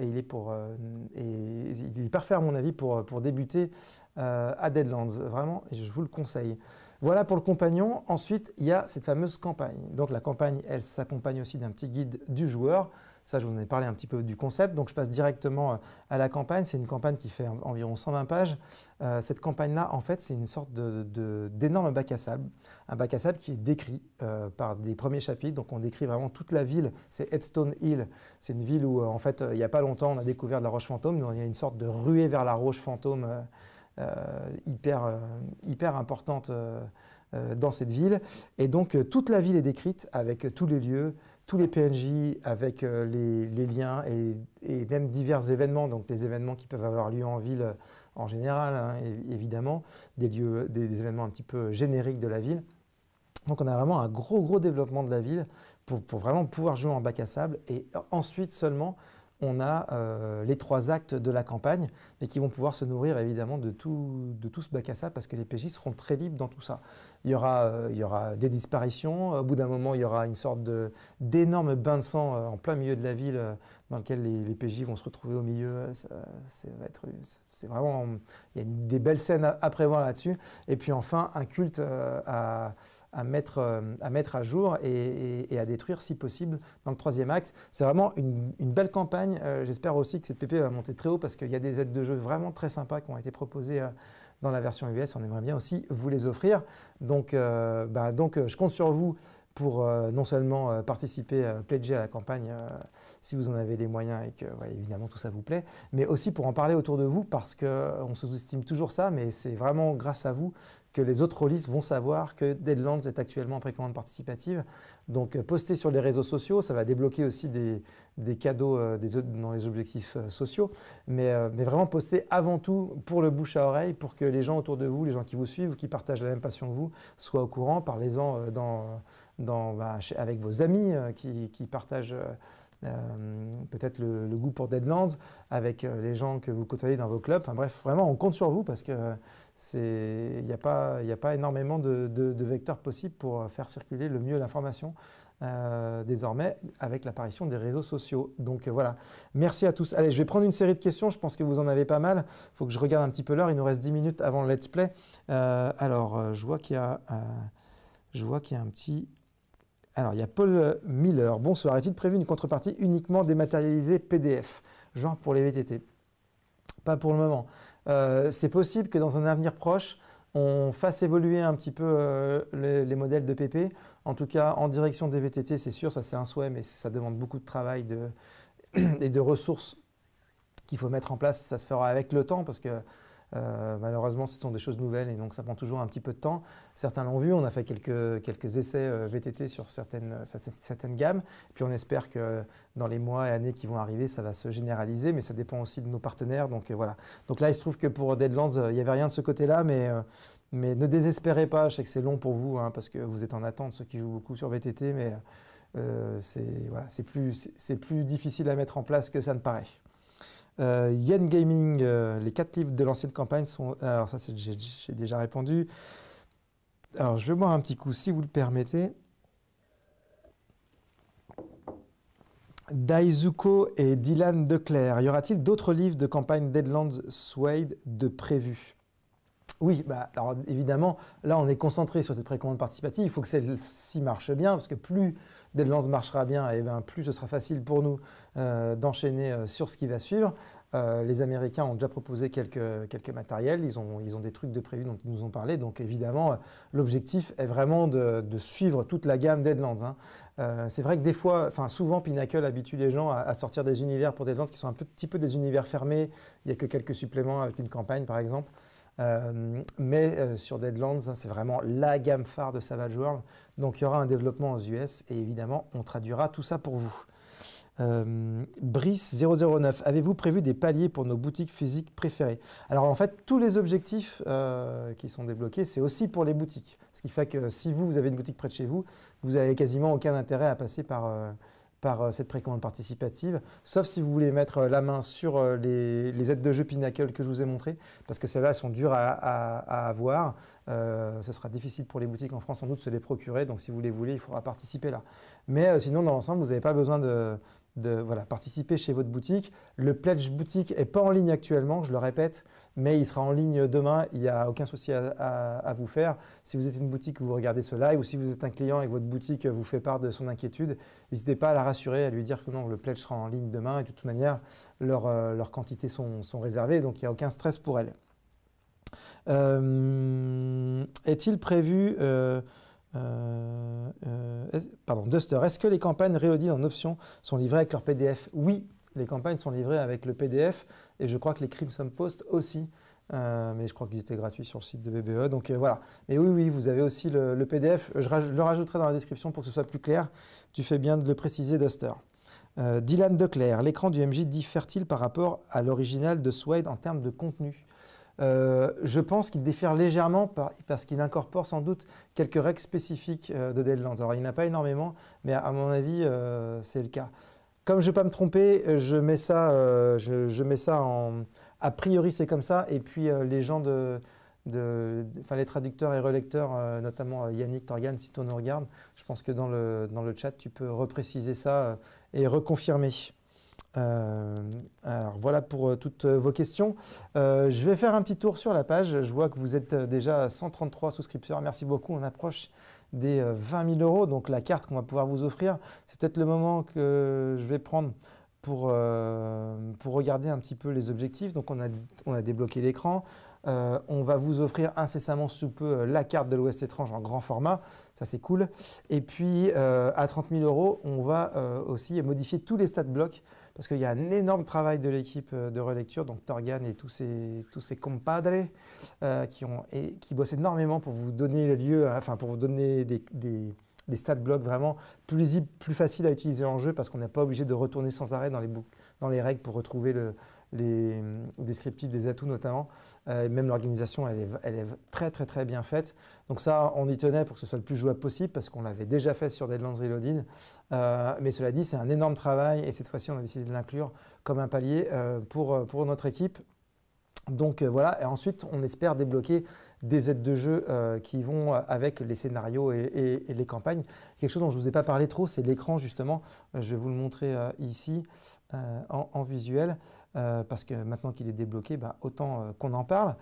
Speaker 1: il est parfait à mon avis pour débuter à Deadlands, vraiment, et je vous le conseille. Voilà pour le compagnon. Ensuite, il y a cette fameuse campagne. Donc la campagne, elle s'accompagne aussi d'un petit guide du joueur. Ça, je vous en ai parlé un petit peu du concept. Donc je passe directement à la campagne. C'est une campagne qui fait environ 120 pages. Cette campagne-là, en fait, c'est une sorte d'énorme bac à sable. Un bac à sable qui est décrit par des premiers chapitres. Donc on décrit vraiment toute la ville. C'est Headstone Hill. C'est une ville où, en fait, il n'y a pas longtemps, on a découvert de la roche fantôme. Donc il y a une sorte de ruée vers la roche fantôme hyper importante dans cette ville. Et donc toute la ville est décrite avec tous les lieux, tous les PNJ, avec les liens et même divers événements, donc les événements qui peuvent avoir lieu en ville en général, hein, évidemment, des événements un petit peu génériques de la ville. Donc on a vraiment un gros développement de la ville pour vraiment pouvoir jouer en bac à sable. Et ensuite seulement, on a les 3 actes de la campagne, mais qui vont pouvoir se nourrir évidemment de tout ce bac à sable, parce que les PJ seront très libres dans tout ça. Il y aura des disparitions, au bout d'un moment il y aura une sorte d'énorme bain de sang en plein milieu de la ville, dans lequel les PJ vont se retrouver au milieu. C'est vraiment, il y a des belles scènes à prévoir là-dessus. Et puis enfin, un culte à mettre à jour et à détruire si possible dans le 3e acte. C'est vraiment une belle campagne. J'espère aussi que cette PP va monter très haut parce qu'il y a des aides de jeu vraiment très sympas qui ont été proposées dans la version US. On aimerait bien aussi vous les offrir. Donc je compte sur vous pour non seulement participer, pledger à la campagne si vous en avez les moyens et que évidemment tout ça vous plaît, mais aussi pour en parler autour de vous parce qu'on sous-estime toujours ça, mais c'est vraiment grâce à vous que les autres rôlistes vont savoir que Deadlands est actuellement en précommande participative. Donc postez sur les réseaux sociaux, ça va débloquer aussi des cadeaux dans les objectifs sociaux, mais vraiment postez avant tout pour le bouche à oreille, pour que les gens autour de vous, les gens qui vous suivent ou qui partagent la même passion que vous, soient au courant. Parlez-en avec vos amis qui partagent peut-être le goût pour Deadlands, avec les gens que vous côtoyez dans vos clubs. Enfin bref, vraiment, on compte sur vous parce que il n'y a pas énormément de vecteurs possibles pour faire circuler le mieux l'information désormais avec l'apparition des réseaux sociaux. Donc voilà, merci à tous. Allez, je vais prendre une série de questions, je pense que vous en avez pas mal. Il faut que je regarde un petit peu l'heure, il nous reste 10 minutes avant le let's play. Je vois qu'il y a un petit... Alors, il y a Paul Miller. Bonsoir, est-il prévu une contrepartie uniquement dématérialisée PDF, genre pour les VTT? Pas pour le moment. C'est possible que dans un avenir proche, on fasse évoluer un petit peu les modèles de PP. En tout cas, en direction des VTT, c'est sûr, ça c'est un souhait, mais ça demande beaucoup de travail et de ressources qu'il faut mettre en place. Ça se fera avec le temps parce que malheureusement, ce sont des choses nouvelles et donc ça prend toujours un petit peu de temps. Certains l'ont vu, on a fait quelques essais VTT sur certaines gammes. Puis on espère que dans les mois et années qui vont arriver, ça va se généraliser, mais ça dépend aussi de nos partenaires. Donc voilà. Donc là, il se trouve que pour Deadlands, il n'y avait rien de ce côté-là, mais ne désespérez pas. Je sais que c'est long pour vous parce que vous êtes en attente, ceux qui jouent beaucoup sur VTT, mais c'est plus difficile à mettre en place que ça ne paraît. Yen Gaming, les 4 livres de l'ancienne campagne sont... Alors ça, j'ai déjà répondu. Alors, je vais boire un petit coup, si vous le permettez. Daizuko et Dylan Declerc. Y aura-t-il d'autres livres de campagne Deadlands Swade de prévus? Oui, alors évidemment, là on est concentré sur cette précommande participative. Il faut que celle-ci marche bien, parce que plus Deadlands marchera bien, et plus ce sera facile pour nous d'enchaîner sur ce qui va suivre. Les Américains ont déjà proposé quelques matériels, ils ont des trucs de prévus dont ils nous ont parlé. Donc évidemment, l'objectif est vraiment de suivre toute la gamme Deadlands, hein. C'est vrai que des fois, enfin souvent Pinnacle habitue les gens à sortir des univers pour Deadlands qui sont un petit peu des univers fermés. Il n'y a que quelques suppléments avec une campagne par exemple. Mais sur Deadlands, hein, c'est vraiment la gamme phare de Savage Worlds. Donc il y aura un développement aux US et évidemment on traduira tout ça pour vous. Brice009, avez-vous prévu des paliers pour nos boutiques physiques préférées? Alors en fait, tous les objectifs qui sont débloqués, c'est aussi pour les boutiques. Ce qui fait que si vous avez une boutique près de chez vous, vous n'avez quasiment aucun intérêt à passer par cette précommande participative, sauf si vous voulez mettre la main sur les aides de jeu Pinnacle que je vous ai montrées, parce que celles-là, elles sont dures à avoir. Ce sera difficile pour les boutiques en France sans doute de se les procurer, donc si vous les voulez, il faudra participer là. Mais sinon, dans l'ensemble, vous n'avez pas besoin de participer chez votre boutique. Le Pledge Boutique n'est pas en ligne actuellement, je le répète, mais il sera en ligne demain. Il n'y a aucun souci à vous faire. Si vous êtes une boutique, vous regardez ce live, ou si vous êtes un client et que votre boutique vous fait part de son inquiétude, n'hésitez pas à la rassurer, à lui dire que non, le Pledge sera en ligne demain et de toute manière, leurs quantités sont réservées, donc il n'y a aucun stress pour elles. Est-il prévu... Duster, est-ce que les campagnes Reloaded en option sont livrées avec leur PDF? Oui, les campagnes sont livrées avec le PDF et je crois que les Crimson Post aussi, mais je crois qu'ils étaient gratuits sur le site de BBE, donc voilà. Mais oui, vous avez aussi le PDF, je le rajouterai dans la description pour que ce soit plus clair. Tu fais bien de le préciser, Duster. Dylan Declerc, l'écran du MJ diffère-t-il par rapport à l'original de Swade en termes de contenu? Je pense qu'il diffère légèrement parce qu'il incorpore sans doute quelques règles spécifiques de Deadlands. Alors, il n'y en a pas énormément, mais à mon avis, c'est le cas. Comme je ne vais pas me tromper, je mets ça en... A priori, c'est comme ça. Et puis, les gens les traducteurs et relecteurs, notamment Yannick, Torgan, si tu nous regardes, je pense que dans le chat, tu peux repréciser ça et reconfirmer. Alors voilà pour toutes vos questions. Je vais faire un petit tour sur la page. Je vois que vous êtes déjà 133 souscripteurs. Merci beaucoup. On approche des 20 000 €. Donc la carte qu'on va pouvoir vous offrir, c'est peut-être le moment que je vais prendre pour regarder un petit peu les objectifs. Donc on a débloqué l'écran. On va vous offrir incessamment sous peu la carte de l'Ouest étrange en grand format, ça c'est cool. Et puis à 30 000 €, on va aussi modifier tous les stat blocks parce qu'il y a un énorme travail de l'équipe de relecture, donc Torgan et tous ses compadres qui bossent énormément pour vous donner pour vous donner des stat blocks vraiment plus lisibles, plus faciles à utiliser en jeu parce qu'on n'est pas obligé de retourner sans arrêt dans les règles pour retrouver les descriptifs des atouts notamment. Même l'organisation, elle est très très très bien faite. Donc ça, on y tenait pour que ce soit le plus jouable possible parce qu'on l'avait déjà fait sur Deadlands Reloaded. Mais cela dit, c'est un énorme travail et cette fois-ci, on a décidé de l'inclure comme un palier pour notre équipe. Donc voilà, et ensuite on espère débloquer des aides de jeu qui vont avec les scénarios et les campagnes. Quelque chose dont je ne vous ai pas parlé trop, c'est l'écran justement. Je vais vous le montrer ici en visuel. Parce que maintenant qu'il est débloqué, autant qu'on en parle.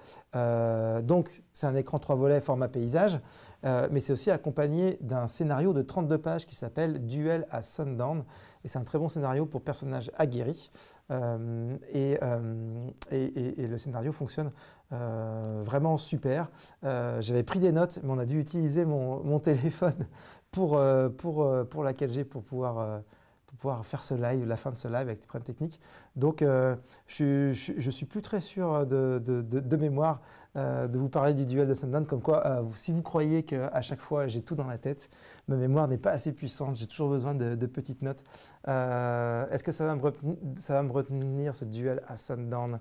Speaker 1: Donc c'est un écran 3 volets format paysage, mais c'est aussi accompagné d'un scénario de 32 pages qui s'appelle Duel à Sundown. Et c'est un très bon scénario pour personnages aguerris. Et le scénario fonctionne vraiment super. J'avais pris des notes, mais on a dû utiliser mon téléphone pour la 4G pour pouvoir faire ce live, la fin de ce live avec des problèmes techniques. Donc, je suis plus très sûr de mémoire de vous parler du duel de Sundown, comme quoi, si vous croyez qu'à chaque fois j'ai tout dans la tête, ma mémoire n'est pas assez puissante, j'ai toujours besoin de petites notes. Est-ce que ça va me retenir ce duel à Sundown?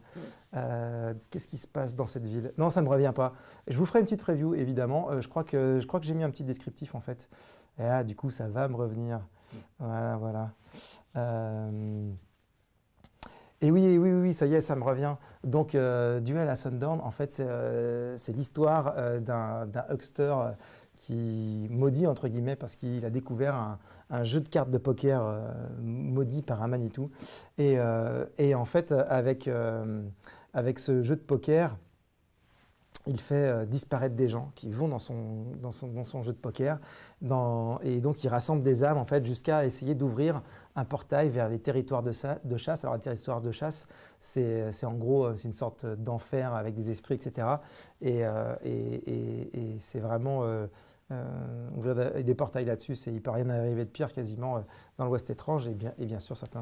Speaker 1: Qu'est-ce qui se passe dans cette ville? Non, ça ne me revient pas. Je vous ferai une petite preview, évidemment. Je crois que j'ai mis un petit descriptif, en fait. Et du coup, ça va me revenir. Voilà. Et oui, ça y est, ça me revient. Donc, Duel à Sundown, en fait, c'est l'histoire d'un huckster qui maudit, entre guillemets, parce qu'il a découvert un jeu de cartes de poker maudit par un Manitou. Et en fait, avec ce jeu de poker, il fait disparaître des gens qui vont dans son jeu de poker et donc il rassemble des âmes en fait jusqu'à essayer d'ouvrir un portail vers les territoires de chasse. Alors les territoires de chasse, c'est en gros c'est une sorte d'enfer avec des esprits, etc. Et c'est vraiment ouvrir des portails là-dessus, il ne peut rien arriver de pire quasiment dans l'Ouest étrange et bien sûr certains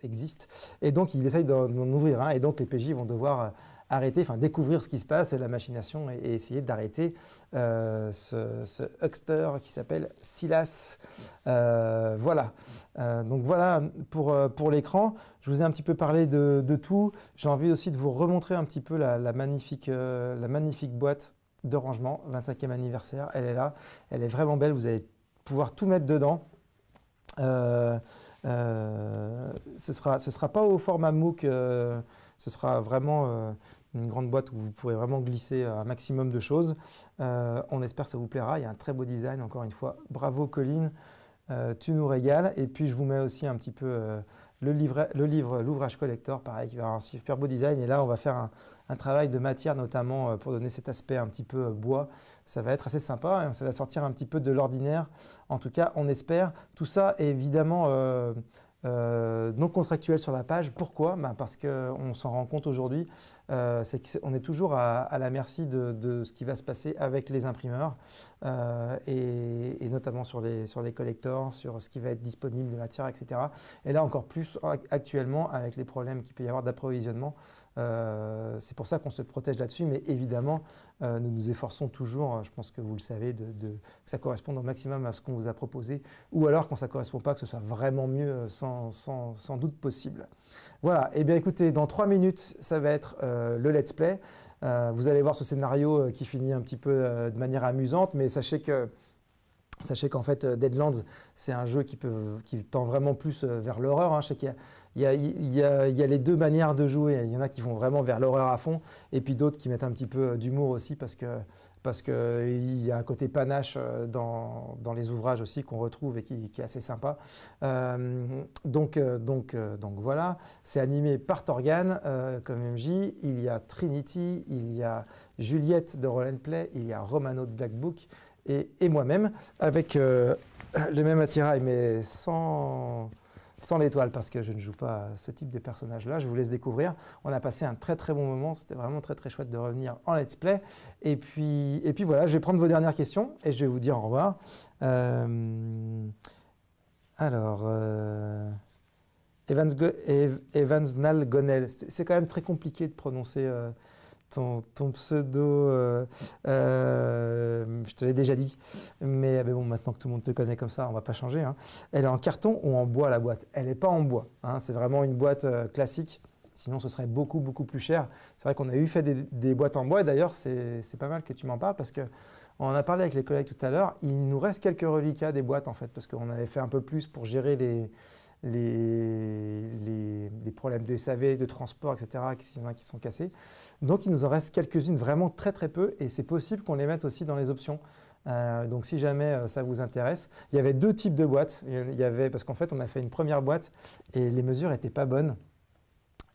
Speaker 1: existent. Et donc il essaye d'en ouvrir un et donc les PJ vont devoir arrêter, enfin découvrir ce qui se passe, la machination et essayer d'arrêter ce huckster qui s'appelle Silas. Voilà. Donc voilà pour l'écran. Je vous ai un petit peu parlé de tout. J'ai envie aussi de vous remontrer un petit peu la magnifique boîte de rangement, 25e anniversaire. Elle est là, elle est vraiment belle. Vous allez pouvoir tout mettre dedans. Ce sera pas au format MOOC, ce sera vraiment une grande boîte où vous pourrez vraiment glisser un maximum de choses. On espère que ça vous plaira. Il y a un très beau design, encore une fois. Bravo Colline, tu nous régales. Et puis je vous mets aussi un petit peu l'ouvrage collector, pareil, qui va avoir un super beau design. Et là, on va faire un travail de matière, notamment pour donner cet aspect un petit peu bois. Ça va être assez sympa et ça va sortir un petit peu de l'ordinaire. En tout cas, on espère. Tout ça est évidemment non contractuel sur la page. Pourquoi? Parce qu'on s'en rend compte aujourd'hui, c'est qu'on est toujours à la merci de ce qui va se passer avec les imprimeurs et notamment sur les collectors, sur ce qui va être disponible de matière, etc. Et là encore plus actuellement avec les problèmes qu'il peut y avoir d'approvisionnement. C'est pour ça qu'on se protège là-dessus, mais évidemment, nous nous efforçons toujours, je pense que vous le savez, que ça corresponde au maximum à ce qu'on vous a proposé, ou alors quand ça ne correspond pas, que ce soit vraiment mieux, sans doute possible. Voilà, et bien écoutez, dans 3 minutes, ça va être le let's play. Vous allez voir ce scénario qui finit un petit peu de manière amusante, mais sachez qu'en fait, Deadlands, c'est un jeu qui tend vraiment plus vers l'horreur. Hein. Je sais qu'il y a les deux manières de jouer. Il y en a qui vont vraiment vers l'horreur à fond, et puis d'autres qui mettent un petit peu d'humour aussi, parce qu'il y a un côté panache dans les ouvrages aussi qu'on retrouve et qui est assez sympa. Donc voilà, c'est animé par Torgan comme MJ. Il y a Trinity, il y a Juliette de Roll & Play, il y a Romano de Black Book, et moi-même, avec le même attirail, mais sans l'étoile, parce que je ne joue pas à ce type de personnage-là. Je vous laisse découvrir. On a passé un très très bon moment. C'était vraiment très très chouette de revenir en let's play. Et puis voilà, je vais prendre vos dernières questions et je vais vous dire au revoir. Evans Nalgonel, c'est quand même très compliqué de prononcer ton pseudo, je te l'ai déjà dit, mais bon, maintenant que tout le monde te connaît comme ça, on ne va pas changer. Hein. Elle est en carton ou en bois, la boîte? Elle n'est pas en bois, hein, c'est vraiment une boîte classique, sinon ce serait beaucoup beaucoup plus cher. C'est vrai qu'on a fait des boîtes en bois, et d'ailleurs c'est pas mal que tu m'en parles, parce qu'on en a parlé avec les collègues tout à l'heure. Il nous reste quelques reliquats des boîtes en fait, parce qu'on avait fait un peu plus pour gérer les problèmes de SAV, de transport, etc., s'il y en a qui sont cassés. Donc il nous en reste quelques-unes, vraiment très très peu, et c'est possible qu'on les mette aussi dans les options. Donc si jamais ça vous intéresse, il y avait 2 types de boîtes. Parce qu'en fait on a fait une première boîte et les mesures n'étaient pas bonnes.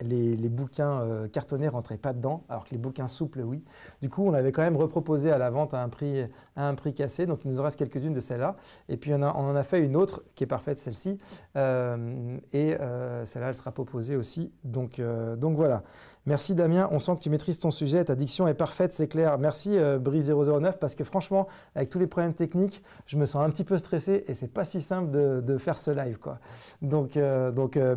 Speaker 1: Les bouquins cartonnés ne rentraient pas dedans, alors que les bouquins souples, oui. Du coup, on avait quand même reproposé à la vente à un prix cassé, donc il nous en reste quelques-unes de celles-là. Et puis, on en a fait une autre qui est parfaite, celle-ci, et celle-là, elle sera proposée aussi. Donc voilà. Merci Damien, on sent que tu maîtrises ton sujet, ta diction est parfaite, c'est clair. Merci Bri009, parce que franchement, avec tous les problèmes techniques, je me sens un petit peu stressé et c'est pas si simple de faire ce live, quoi. Donc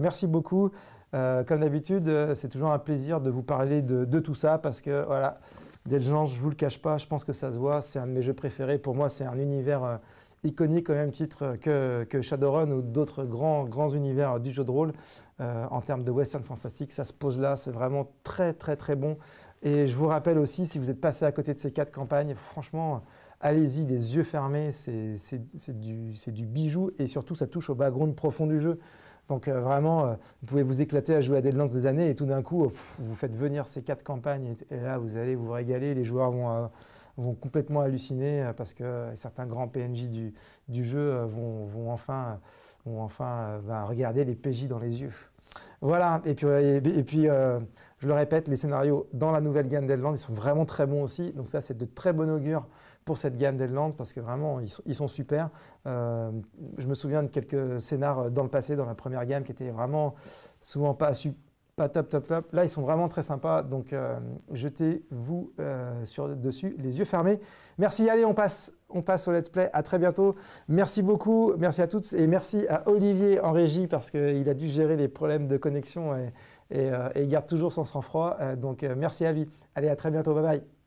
Speaker 1: merci beaucoup. Comme d'habitude, c'est toujours un plaisir de vous parler de tout ça, parce que voilà, Deadlands, je ne vous le cache pas, je pense que ça se voit, c'est un de mes jeux préférés. Pour moi, c'est un univers iconique au même titre que Shadowrun ou d'autres grands univers du jeu de rôle. En termes de western fantastique, ça se pose là, c'est vraiment très très très bon. Et je vous rappelle aussi, si vous êtes passé à côté de ces 4 campagnes, franchement, allez-y, les yeux fermés, c'est du bijou, et surtout ça touche au background profond du jeu. Donc vraiment, vous pouvez vous éclater à jouer à Deadlands des années, et tout d'un coup, vous faites venir ces 4 campagnes, et là, vous allez vous régaler. Les joueurs vont complètement halluciner, parce que certains grands PNJ du jeu vont enfin regarder les PJ dans les yeux. Voilà, et puis Je le répète, les scénarios dans la nouvelle gamme d'Eldlands, ils sont vraiment très bons aussi. Donc ça, c'est de très bon augure pour cette gamme d'Eldlands parce que vraiment, ils sont super. Je me souviens de quelques scénars dans le passé, dans la première gamme, qui étaient vraiment souvent pas top. Là, ils sont vraiment très sympas. Donc, jetez-vous dessus les yeux fermés. Merci. Allez, on passe au let's play. À très bientôt. Merci beaucoup. Merci à toutes et merci à Olivier en régie parce qu'il a dû gérer les problèmes de connexion et il garde toujours son sang-froid. Donc, merci à lui. Allez, à très bientôt. Bye bye.